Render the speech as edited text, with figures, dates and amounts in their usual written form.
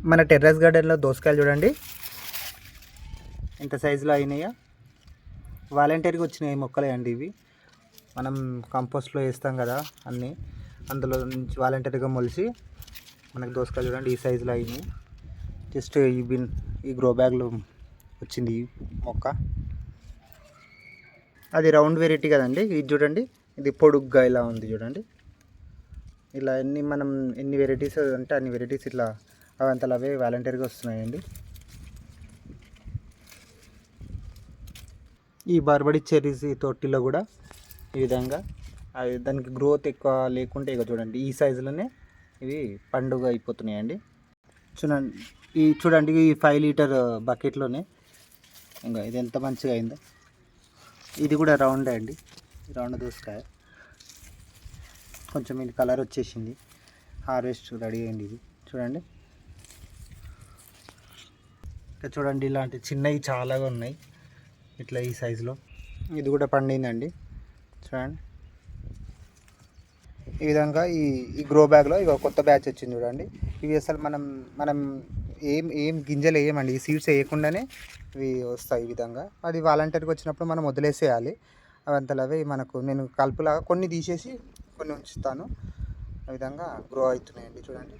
మన టెర్రస్ గార్డెన్లో దోసకాయలు చూడండి ఎంత సైజులో అయినాయో. వాలంటీర్గా వచ్చినాయి మొక్కలే అండి ఇవి. మనం కంపోస్ట్లో వేస్తాం కదా అన్నీ, అందులో నుంచి వాలంటీర్గా మొలిచి మనకు దోసకాయలు చూడండి ఈ సైజులో అయినాయి. జస్ట్ ఈ గ్రో బ్యాగ్లో వచ్చింది ఈ మొక్క. అది రౌండ్ వెరైటీ కదండి. ఇది చూడండి, ఇది పొడుగ్గా ఇలా ఉంది చూడండి. ఇలా ఎన్ని వెరైటీస్ అంటే అన్ని వెరైటీస్ ఇట్లా అవంతలు అవే వాలంటీర్గా వస్తున్నాయండి. ఈ బార్బడి చెర్రీస్ తొట్టిలో కూడా ఈ విధంగా దానికి గ్రోత్ ఎక్కువ లేకుంటే ఇక చూడండి ఈ సైజులోనే ఇవి పండుగ అయిపోతున్నాయండి. చూడండి ఈ 5 లీటర్ బకెట్లోనే ఇంకా ఇది ఎంత మంచిగా అయిందో. ఇది కూడా రౌండే అండి, రౌండ్ దోసకాయ. కొంచెం ఇది కలర్ వచ్చేసింది, హార్వెస్ట్ రెడీ అయింది. ఇది చూడండి, ఇంకా చూడండి ఇలాంటి చిన్నవి చాలాగా ఉన్నాయి ఇట్లా ఈ సైజులో. ఇది కూడా పండిందండి చూడండి. ఈ విధంగా ఈ గ్రో బ్యాగ్లో ఇక కొత్త బ్యాచ్ వచ్చింది చూడండి. ఇవి అసలు మనం ఏం గింజలు వేయమండి, ఈ సీడ్స్ వేయకుండానే ఇవి వస్తాయి ఈ విధంగా. అది వాలంటీర్కి వచ్చినప్పుడు మనం వదిలేసేయాలి. అవంతలవే నేను కలుపులాగా కొన్ని తీసేసి కొన్ని ఉంచుతాను. ఆ విధంగా గ్రో అవుతున్నాయండి చూడండి.